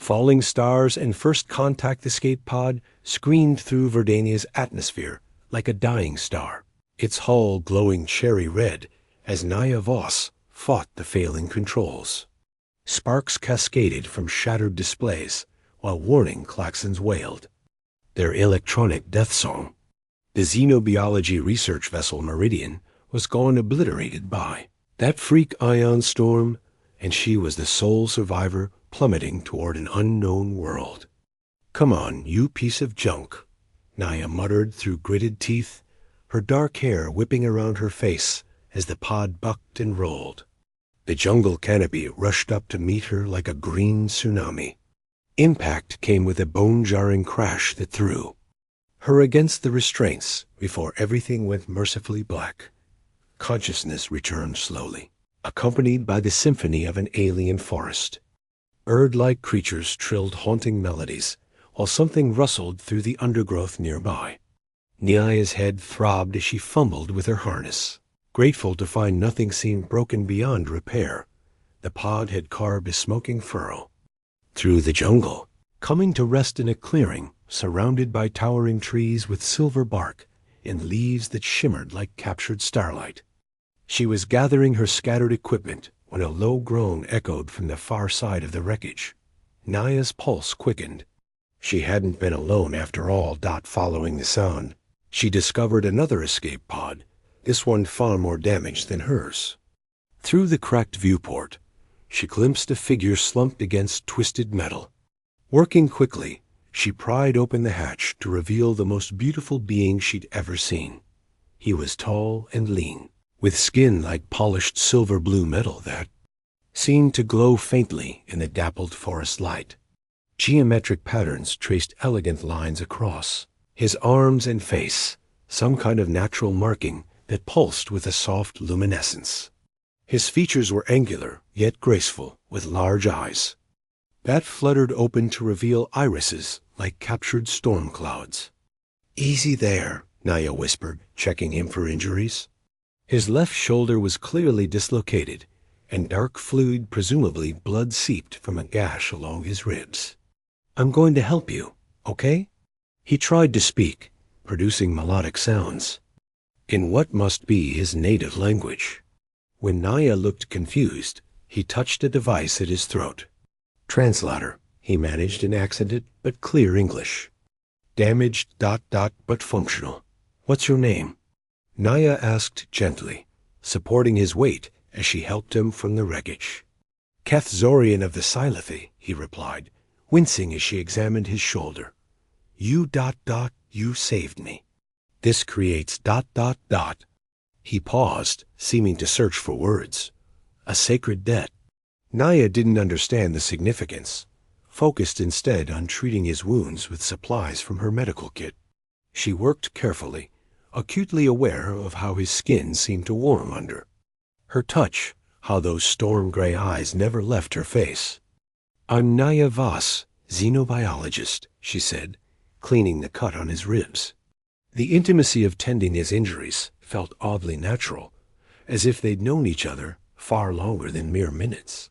Falling stars and first contact escape pod screamed through Verdania's atmosphere like a dying star, its hull glowing cherry red as Naya Voss fought the failing controls. Sparks cascaded from shattered displays while warning klaxons wailed, their electronic death song. The xenobiology research vessel Meridian was gone obliterated by that freak ion storm, and she was the sole survivor plummeting toward an unknown world. "Come on, you piece of junk," Naya muttered through gritted teeth, her dark hair whipping around her face as the pod bucked and rolled. The jungle canopy rushed up to meet her like a green tsunami. Impact came with a bone-jarring crash that threw her against the restraints before everything went mercifully black. Consciousness returned slowly, accompanied by the symphony of an alien forest. Bird-like creatures trilled haunting melodies, while something rustled through the undergrowth nearby. Naya's head throbbed as she fumbled with her harness, grateful to find nothing seemed broken beyond repair. The pod had carved a smoking furrow through the jungle, coming to rest in a clearing surrounded by towering trees with silver bark and leaves that shimmered like captured starlight. She was gathering her scattered equipment when a low groan echoed from the far side of the wreckage. Naya's pulse quickened. She hadn't been alone after all. Following the sound, she discovered another escape pod, this one far more damaged than hers. Through the cracked viewport, she glimpsed a figure slumped against twisted metal. Working quickly, she pried open the hatch to reveal the most beautiful being she'd ever seen. He was tall and lean, with skin like polished silver-blue metal that seemed to glow faintly in the dappled forest light. Geometric patterns traced elegant lines across his arms and face, some kind of natural marking that pulsed with a soft luminescence. His features were angular, yet graceful, with large eyes that fluttered open to reveal irises like captured storm clouds. "Easy there," Naya whispered, checking him for injuries. His left shoulder was clearly dislocated, and dark fluid, presumably blood, seeped from a gash along his ribs. "I'm going to help you, okay?" He tried to speak, producing melodic sounds in what must be his native language. When Naya looked confused, he touched a device at his throat. "Translator," he managed in accented but clear English. "Damaged ... but functional. What's your name?" Naya asked gently, supporting his weight as she helped him from the wreckage. "Keth Zorian of the Silithy," he replied, wincing as she examined his shoulder. "You ... you saved me. This creates ... He paused, seeming to search for words. "A sacred debt." Naya didn't understand the significance, focused instead on treating his wounds with supplies from her medical kit. She worked carefully, acutely aware of how his skin seemed to warm under her touch, how those storm-gray eyes never left her face. "I'm Naya Voss, xenobiologist," she said, cleaning the cut on his ribs. The intimacy of tending his injuries felt oddly natural, as if they'd known each other far longer than mere minutes.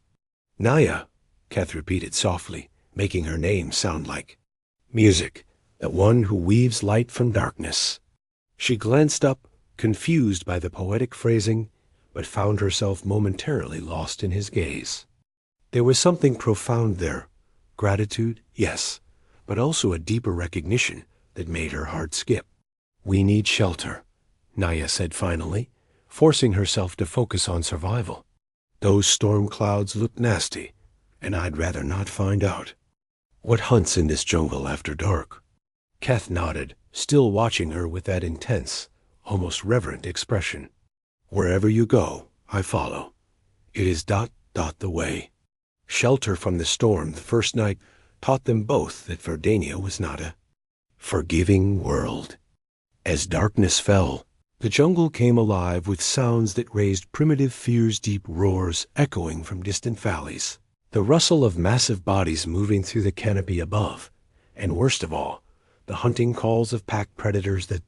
"Naya," Keth repeated softly, making her name sound like music, the one who weaves light from darkness. She glanced up, confused by the poetic phrasing, but found herself momentarily lost in his gaze. There was something profound there, gratitude, yes, but also a deeper recognition that made her heart skip. "We need shelter," Naya said finally, forcing herself to focus on survival. "Those storm clouds look nasty, and I'd rather not find out. What hunts in this jungle after dark?" Keth nodded, still watching her with that intense, almost reverent expression. "Wherever you go, I follow. It is ... the way." Shelter from the storm the first night taught them both that Verdania was not a forgiving world. As darkness fell, the jungle came alive with sounds that raised primitive fear's deep roars echoing from distant valleys. The rustle of massive bodies moving through the canopy above, and worst of all, the hunting calls of pack predators that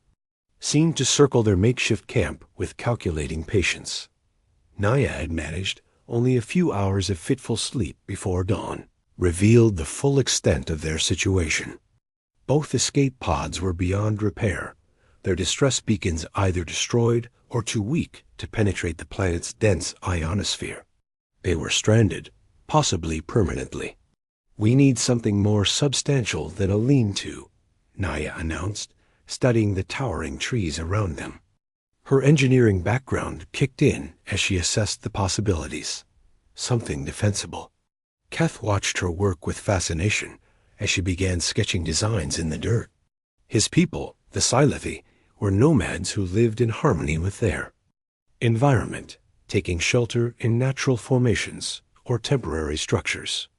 seemed to circle their makeshift camp with calculating patience. Naya had managed only a few hours of fitful sleep before dawn. revealed the full extent of their situation. Both escape pods were beyond repair, their distress beacons either destroyed or too weak to penetrate the planet's dense ionosphere. They were stranded, possibly permanently. "We need something more substantial than a lean-to," Naya announced, studying the towering trees around them. Her engineering background kicked in as she assessed the possibilities. Something defensible. Keth watched her work with fascination as she began sketching designs in the dirt. His people, the Silethi, were nomads who lived in harmony with their environment, taking shelter in natural formations or temporary structures.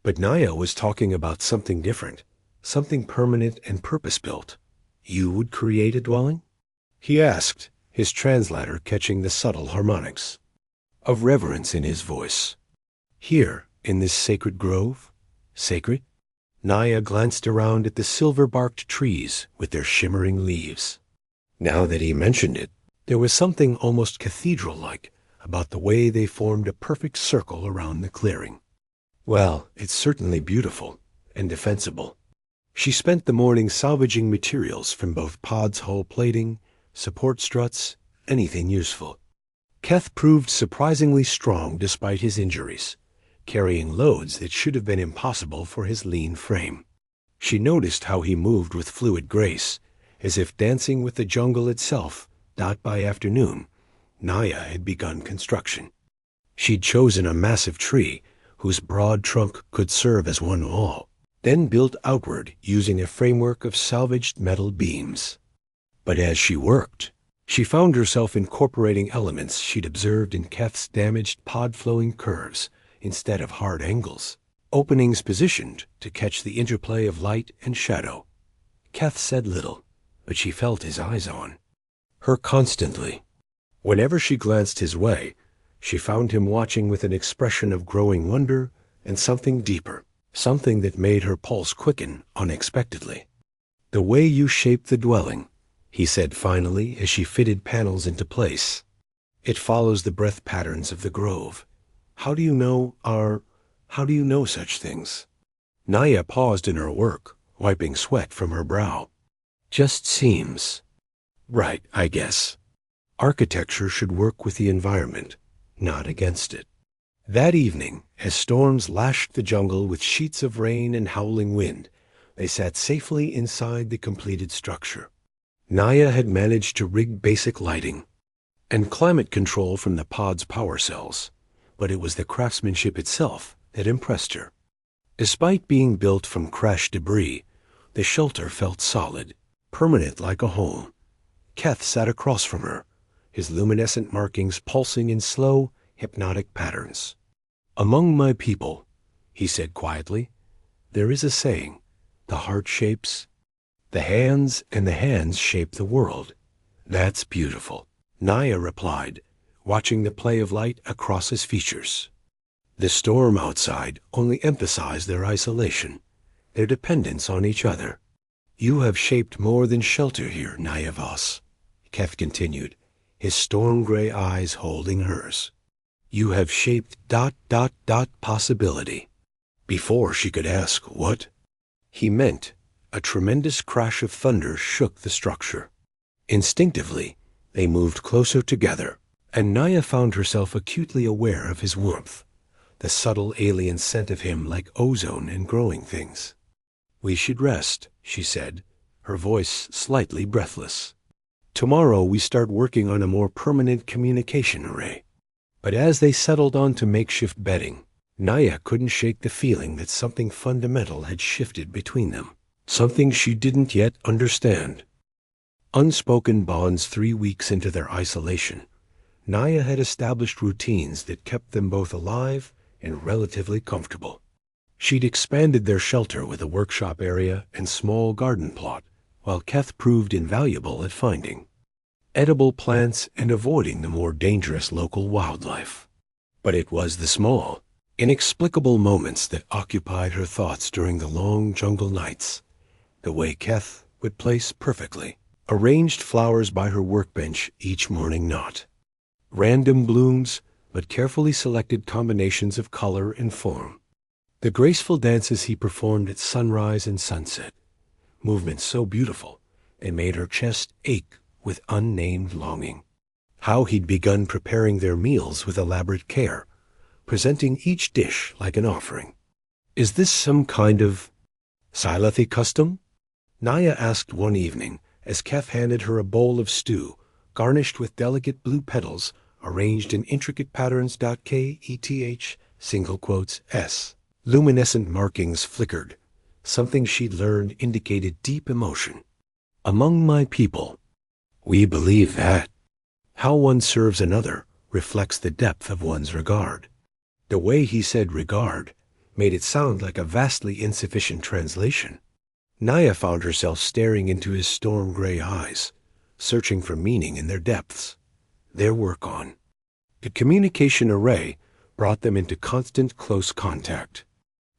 But Naya was talking about something different, something permanent and purpose-built. "You would create a dwelling?" he asked, his translator catching the subtle harmonics of reverence in his voice. "Here, in this sacred grove?" "Sacred?" Naya glanced around at the silver-barked trees with their shimmering leaves. Now that he mentioned it, there was something almost cathedral-like about the way they formed a perfect circle around the clearing. "Well, it's certainly beautiful and defensible." She spent the morning salvaging materials from both pod's hull plating, support struts, anything useful. Keth proved surprisingly strong despite his injuries, carrying loads that should have been impossible for his lean frame. She noticed how he moved with fluid grace, as if dancing with the jungle itself, that by afternoon, Naya had begun construction. She'd chosen a massive tree whose broad trunk could serve as one wall, then built outward using a framework of salvaged metal beams. But as she worked, she found herself incorporating elements she'd observed in Keth's damaged pod-flowing curves instead of hard angles, openings positioned to catch the interplay of light and shadow. Keth said little, but she felt his eyes on her constantly. Whenever she glanced his way, she found him watching with an expression of growing wonder and something deeper, something that made her pulse quicken unexpectedly. "The way you shaped the dwelling," he said finally as she fitted panels into place. "It follows the breath patterns of the grove. How do you know such things?" Naya paused in her work, wiping sweat from her brow. "Just seems right, I guess. Architecture should work with the environment, not against it." That evening, as storms lashed the jungle with sheets of rain and howling wind, they sat safely inside the completed structure. Naya had managed to rig basic lighting and climate control from the pod's power cells, but it was the craftsmanship itself that impressed her. Despite being built from crashed debris, the shelter felt solid, permanent like a home. Keth sat across from her, his luminescent markings pulsing in slow, hypnotic patterns. "Among my people," he said quietly, "there is a saying, the heart shapes the hands, and the hands shape the world. That's beautiful," Naya replied, watching the play of light across his features. The storm outside only emphasized their isolation, their dependence on each other. "You have shaped more than shelter here, Naya Voss," Keth continued, his storm-gray eyes holding hers. "You have shaped ... possibility." Before she could ask what he meant, a tremendous crash of thunder shook the structure. Instinctively, they moved closer together, and Naya found herself acutely aware of his warmth, the subtle alien scent of him like ozone and growing things. "We should rest," she said, her voice slightly breathless. "Tomorrow we start working on a more permanent communication array." But as they settled onto makeshift bedding, Naya couldn't shake the feeling that something fundamental had shifted between them, something she didn't yet understand. Unspoken bonds 3 weeks into their isolation, Naya had established routines that kept them both alive and relatively comfortable. She'd expanded their shelter with a workshop area and small garden plot, while Keth proved invaluable at finding edible plants and avoiding the more dangerous local wildlife. But it was the small, inexplicable moments that occupied her thoughts during the long jungle nights. The way Keth would place perfectly arranged flowers by her workbench each morning, not random blooms, but carefully selected combinations of color and form. The graceful dances he performed at sunrise and sunset, movements so beautiful it made her chest ache with unnamed longing. How he'd begun preparing their meals with elaborate care, presenting each dish like an offering. "Is this some kind of Silithy custom?" Naya asked one evening as Keth handed her a bowl of stew garnished with delicate blue petals arranged in intricate patterns. Keth, single quotes, S. Luminescent markings flickered. Something she'd learned indicated deep emotion. "Among my people, we believe that how one serves another reflects the depth of one's regard." The way he said regard made it sound like a vastly insufficient translation. Naya found herself staring into his storm-gray eyes, searching for meaning in their depths. Their work on the communication array brought them into constant close contact.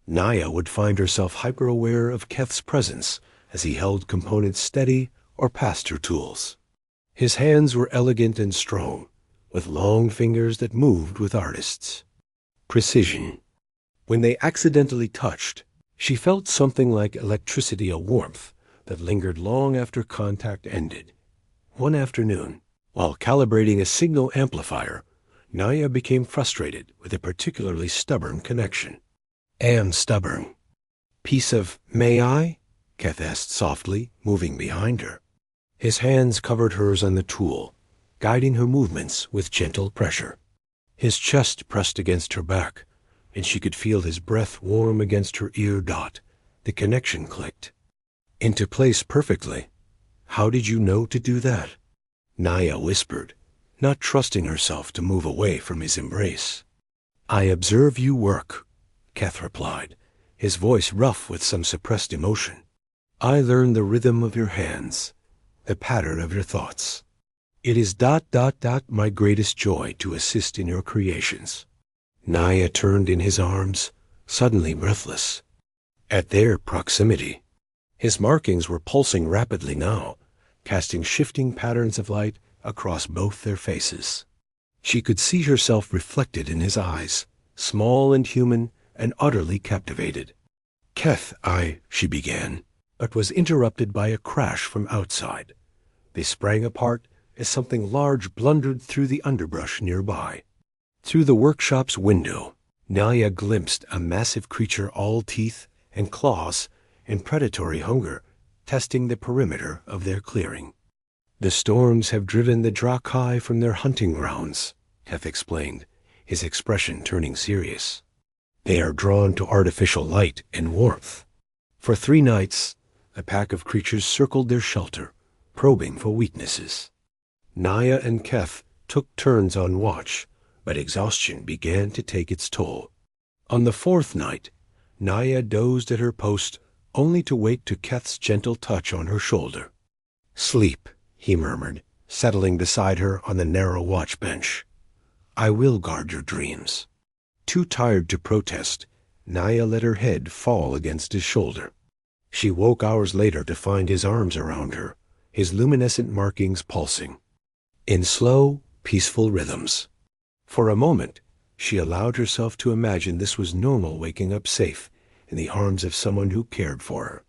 Naya would find herself hyper-aware of Keth's presence as he held components steady or passed her tools. His hands were elegant and strong, with long fingers that moved with artists' precision. When they accidentally touched, she felt something like electricity, a warmth that lingered long after contact ended. One afternoon, while calibrating a signal amplifier, Naya became frustrated with a particularly stubborn connection. "Am stubborn. Piece of, may I?" Keth asked softly, moving behind her. His hands covered hers on the tool, guiding her movements with gentle pressure. His chest pressed against her back, and she could feel his breath warm against her ear. The connection clicked into place perfectly. "How did you know to do that?" Naya whispered, not trusting herself to move away from his embrace. "I observe you work," Keth replied, his voice rough with some suppressed emotion. "I learn the rhythm of your hands, the pattern of your thoughts. It is my greatest joy to assist in your creations." Naya turned in his arms, suddenly breathless. At their proximity, his markings were pulsing rapidly now, casting shifting patterns of light across both their faces. She could see herself reflected in his eyes, small and human and utterly captivated. "Keth, she began, but was interrupted by a crash from outside. They sprang apart as something large blundered through the underbrush nearby. Through the workshop's window, Naya glimpsed a massive creature all teeth and claws and predatory hunger, testing the perimeter of their clearing. "The storms have driven the Drakai from their hunting grounds," Keth explained, his expression turning serious. "They are drawn to artificial light and warmth. For 3 nights, a pack of creatures circled their shelter, probing for weaknesses. Naya and Keth took turns on watch, but exhaustion began to take its toll. On the 4th night, Naya dozed at her post only to wake to Keth's gentle touch on her shoulder. "Sleep," he murmured, settling beside her on the narrow watch bench. "I will guard your dreams." Too tired to protest, Naya let her head fall against his shoulder. She woke hours later to find his arms around her, his luminescent markings pulsing in slow, peaceful rhythms. For a moment, she allowed herself to imagine this was normal, waking up safe in the arms of someone who cared for her.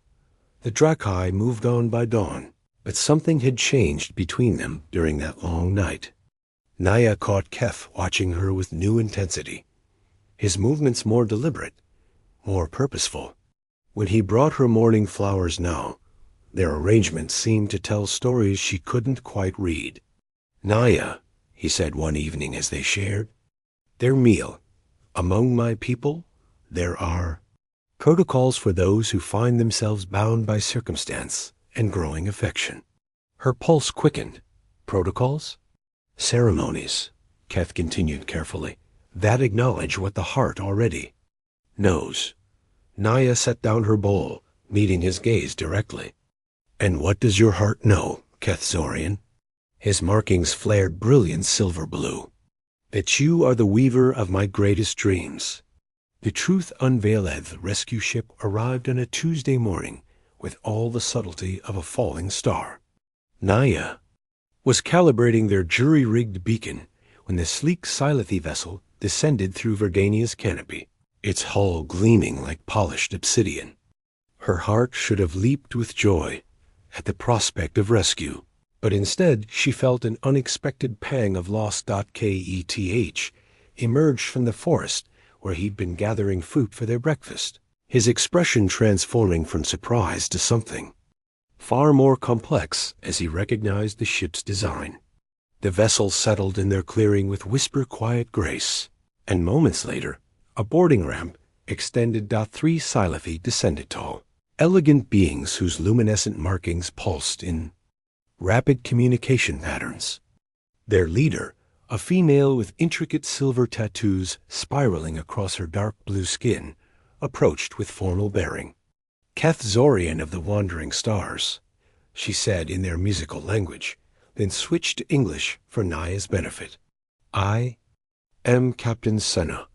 The Drakai moved on by dawn, but something had changed between them during that long night. Naya caught Keth watching her with new intensity, his movements more deliberate, more purposeful. When he brought her morning flowers now, their arrangement seemed to tell stories she couldn't quite read. "Naya," he said one evening as they shared their meal, "among my people, there are protocols for those who find themselves bound by circumstance and growing affection." Her pulse quickened. "Protocols?" "Ceremonies," Keth continued carefully, "that acknowledge what the heart already knows." Naya set down her bowl, meeting his gaze directly. "And what does your heart know, Keth Zorian?" His markings flared brilliant silver blue. "That you are the weaver of my greatest dreams." The Truth Unveiled rescue ship arrived on a Tuesday morning with all the subtlety of a falling star. Naya was calibrating their jury-rigged beacon when the sleek Silithy vessel descended through Verdania's canopy. its hull gleaming like polished obsidian. Her heart should have leaped with joy at the prospect of rescue, but instead she felt an unexpected pang of loss. Keth emerged from the forest where he'd been gathering fruit for their breakfast, his expression transforming from surprise to something far more complex as he recognized the ship's design. The vessel settled in their clearing with whisper-quiet grace, and moments later, a boarding ramp extended. 3 Silethi descended tall, elegant beings whose luminescent markings pulsed in rapid communication patterns. Their leader, a female with intricate silver tattoos spiraling across her dark blue skin, approached with formal bearing. "Keth Zorian of the Wandering Stars," she said in their musical language, then switched to English for Naya's benefit. "I am Captain Senna.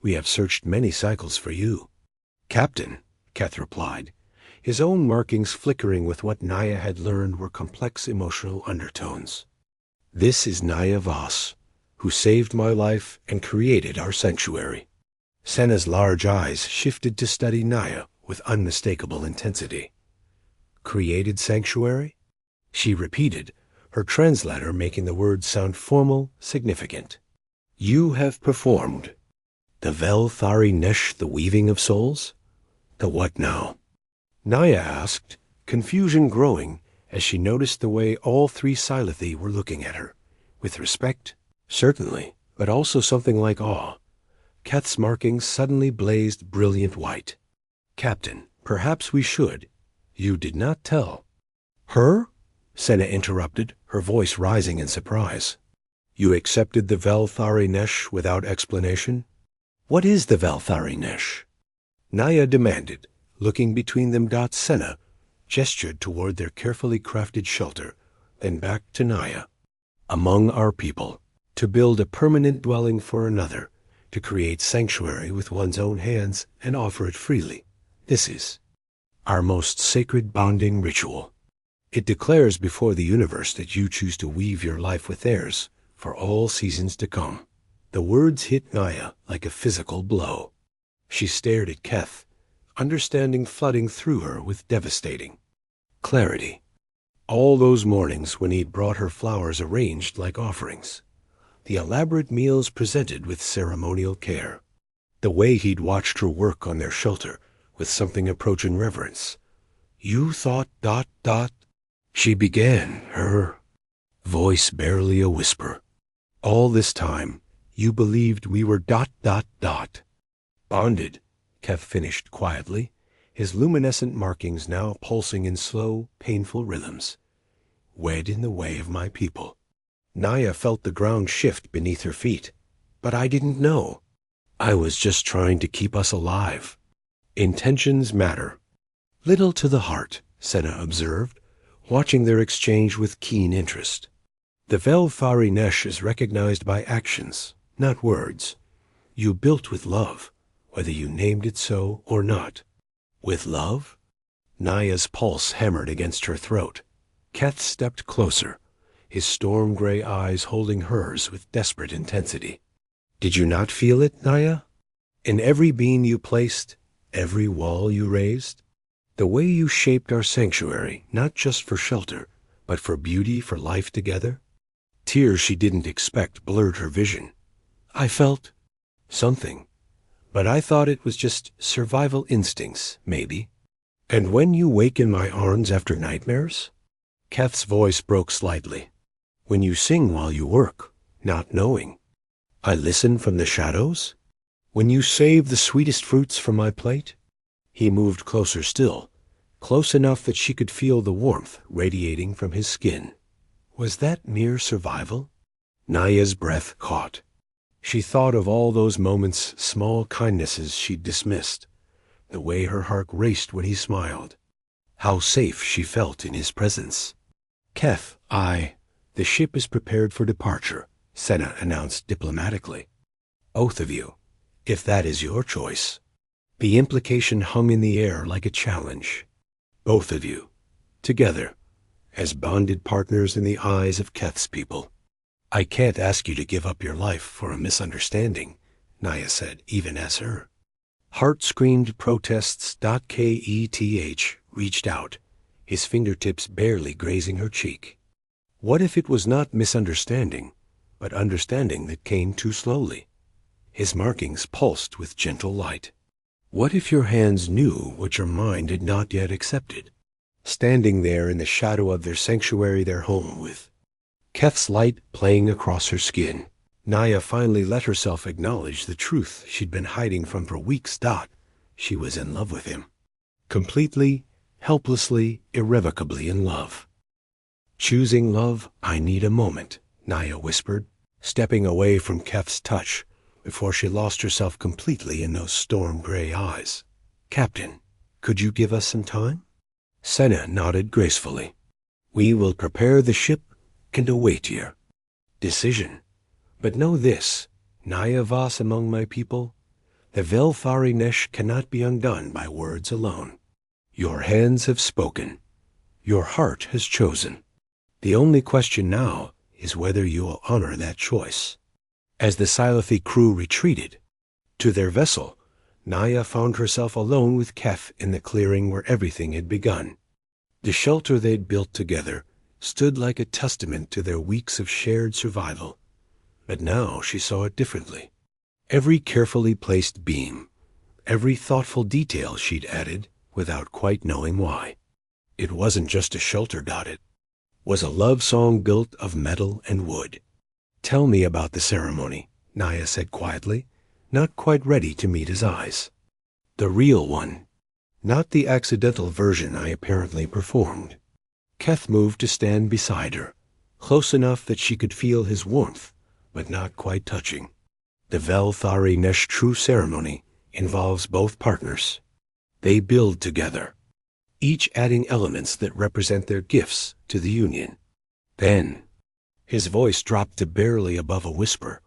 We have searched many cycles for you." "Captain," Keth replied, his own markings flickering with what Naya had learned were complex emotional undertones. "This is Naya Voss, who saved my life and created our sanctuary." Senna's large eyes shifted to study Naya with unmistakable intensity. "Created sanctuary?" she repeated, her translator making the words sound formal, significant. "You have performed the Vel Thari Nesh, the weaving of souls? The what now?" Naya asked, confusion growing as she noticed the way all 3 Silethi were looking at her, with respect, certainly, but also something like awe. Keth's markings suddenly blazed brilliant white. "Captain, perhaps we should. You did not tell." "Her?" Senna interrupted, her voice rising in surprise. "You accepted the Vel Thari Nesh without explanation?" "What is the Vel Thari Nesh?" Naya demanded, looking between them. Senna gestured toward their carefully crafted shelter, then back to Naya. "Among our people, to build a permanent dwelling for another, to create sanctuary with one's own hands and offer it freely. This is our most sacred bonding ritual. It declares before the universe that you choose to weave your life with theirs for all seasons to come." The words hit Naya like a physical blow. She stared at Keth, understanding flooding through her with devastating clarity. All those mornings when he'd brought her flowers arranged like offerings, the elaborate meals presented with ceremonial care, the way he'd watched her work on their shelter with something approaching reverence. "You thought ... she began, her voice barely a whisper. "All this time, you believed we were ... Bonded," Keth finished quietly, his luminescent markings now pulsing in slow, painful rhythms. "Wed in the way of my people." Naya felt the ground shift beneath her feet. "But I didn't know. I was just trying to keep us alive." "Intentions matter." "Little to the heart," Senna observed, watching their exchange with keen interest. "The Vel Thari Nesh is recognized by actions, not words. You built with love, whether you named it so or not." "With love?" Naya's pulse hammered against her throat. Keth stepped closer, his storm-gray eyes holding hers with desperate intensity. "Did you not feel it, Naya? In every beam you placed, every wall you raised? The way you shaped our sanctuary, not just for shelter, but for beauty, for life together?" Tears she didn't expect blurred her vision. "I felt something, but I thought it was just survival instincts, maybe." "And when you wake in my arms after nightmares?" Keth's voice broke slightly. "When you sing while you work, not knowing, I listen from the shadows? When you save the sweetest fruits from my plate?" He moved closer still, close enough that she could feel the warmth radiating from his skin. Was that mere survival? Naya's breath caught. She thought of all those moments, small kindnesses she'd dismissed, the way her heart raced when he smiled, how safe she felt in his presence. "Keth, the ship is prepared for departure," Senna announced diplomatically. "Both of you, if that is your choice." The implication hung in the air like a challenge. Both of you, together, as bonded partners in the eyes of Keth's people. "I can't ask you to give up your life for a misunderstanding," Naya said, even as her. Heart screamed protests.Keth reached out, his fingertips barely grazing her cheek. What if it was not misunderstanding, but understanding that came too slowly? His markings pulsed with gentle light. What if your hands knew what your mind had not yet accepted? Standing there in the shadow of their sanctuary, their home, with Keth's light playing across her skin, Naya finally let herself acknowledge the truth she'd been hiding from for weeks. She was in love with him. Completely, helplessly, irrevocably in love. Choosing love, I need a moment, Naya whispered, stepping away from Keth's touch before she lost herself completely in those storm-gray eyes. Captain, could you give us some time? Senna nodded gracefully. We will prepare the ship and await your decision. But know this, Naya Voss among my people, the Velthari Nesh cannot be undone by words alone. Your hands have spoken. Your heart has chosen. The only question now is whether you will honor that choice. As the Silathy crew retreated to their vessel, Naya found herself alone with Keth in the clearing where everything had begun. The shelter they'd built together stood like a testament to their weeks of shared survival. But now she saw it differently. Every carefully placed beam, every thoughtful detail she'd added without quite knowing why. It wasn't just a shelter, it was a love song built of metal and wood. Tell me about the ceremony, Naya said quietly, not quite ready to meet his eyes. The real one, not the accidental version I apparently performed. Keth moved to stand beside her, close enough that she could feel his warmth, but not quite touching. The Velthari Nesh true ceremony involves both partners. They build together, each adding elements that represent their gifts to the union. Then, his voice dropped to barely above a whisper,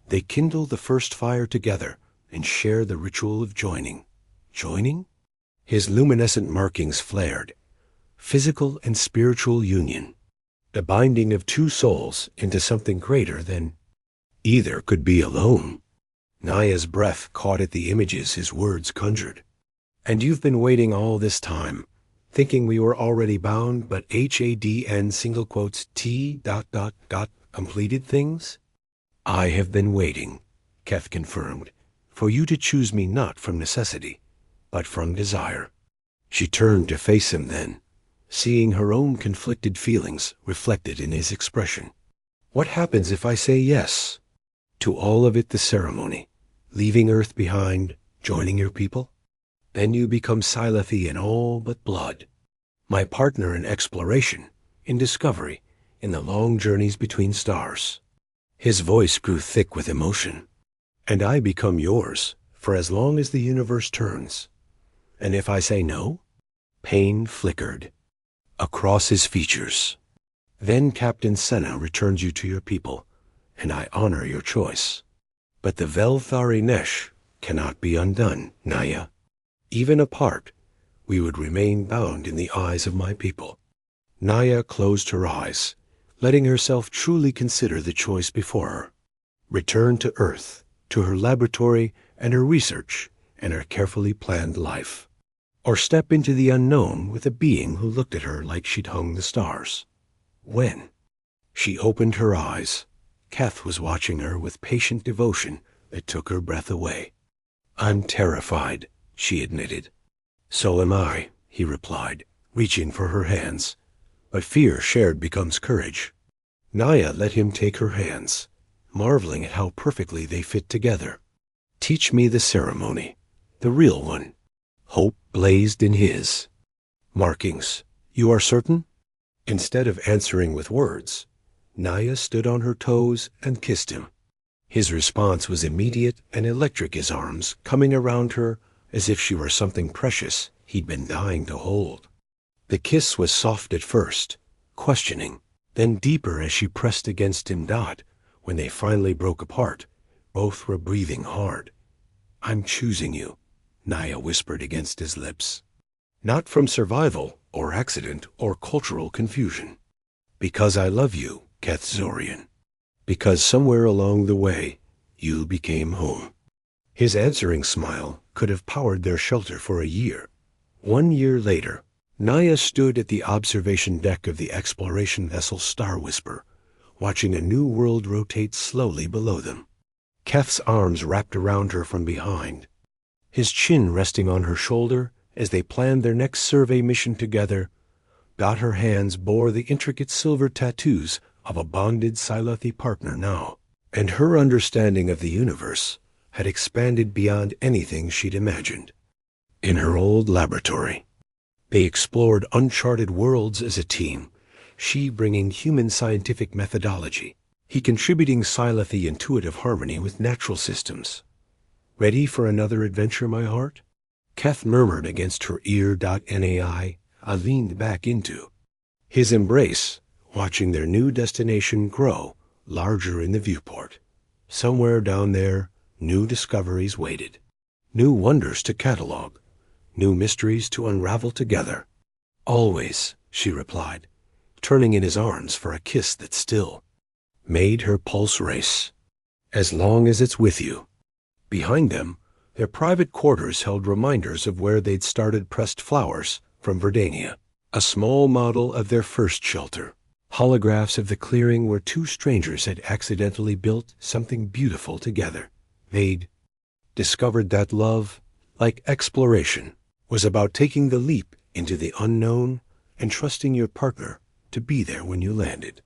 they kindle the first fire together and share the ritual of joining. Joining? His luminescent markings flared. Physical and spiritual union. The binding of two souls into something greater than either could be alone. Naya's breath caught at the images his words conjured. And you've been waiting all this time, thinking we were already bound, but HADN single quotes T ... completed things? I have been waiting, Keth confirmed, for you to choose me not from necessity, but from desire. She turned to face him then, seeing her own conflicted feelings reflected in his expression. What happens if I say yes? To all of it, the ceremony, leaving Earth behind, joining your people? Then you become Silathy in all but blood, my partner in exploration, in discovery, in the long journeys between stars. His voice grew thick with emotion. And I become yours for as long as the universe turns. And if I say no? Pain flickered across his features. Then Captain Senna returns you to your people, and I honor your choice. But the Velthari Nesh cannot be undone, Naya. Even apart, we would remain bound in the eyes of my people. Naya closed her eyes, letting herself truly consider the choice before her. Return to Earth, to her laboratory and her research and her carefully planned life. Or step into the unknown with a being who looked at her like she'd hung the stars. When? She opened her eyes. Keth was watching her with patient devotion that took her breath away. I'm terrified, she admitted. So am I, he replied, reaching for her hands. But fear shared becomes courage. Naya let him take her hands, marveling at how perfectly they fit together. Teach me the ceremony, the real one. Hope blazed in his. Markings, you are certain? Instead of answering with words, Naya stood on her toes and kissed him. His response was immediate and electric, his arms coming around her as if she were something precious he'd been dying to hold. The kiss was soft at first, questioning, then deeper as she pressed against him. When they finally broke apart, both were breathing hard. I'm choosing you, Naya whispered against his lips. Not from survival or accident or cultural confusion. Because I love you, Keth Zorian. Because somewhere along the way, you became home. His answering smile could have powered their shelter for a year. 1 year later, Naya stood at the observation deck of the exploration vessel Star Whisper, watching a new world rotate slowly below them. Keth's arms wrapped around her from behind, his chin resting on her shoulder as they planned their next survey mission together. But her hands bore the intricate silver tattoos of a bonded Silethi partner now, and her understanding of the universe had expanded beyond anything she'd imagined. In her old laboratory, they explored uncharted worlds as a team, she bringing human scientific methodology, he contributing Silethi intuitive harmony with natural systems. Ready for another adventure, my heart? Keth murmured against her ear. Nai, I leaned back into his embrace, watching their new destination grow larger in the viewport. Somewhere down there, new discoveries waited, new wonders to catalog, new mysteries to unravel together. Always, she replied, turning in his arms for a kiss that still made her pulse race. As long as it's with you. Behind them, their private quarters held reminders of where they'd started pressed flowers from Verdania, a small model of their first shelter, holographs of the clearing where two strangers had accidentally built something beautiful together. They'd discovered that love, like exploration, was about taking the leap into the unknown and trusting your partner to be there when you landed.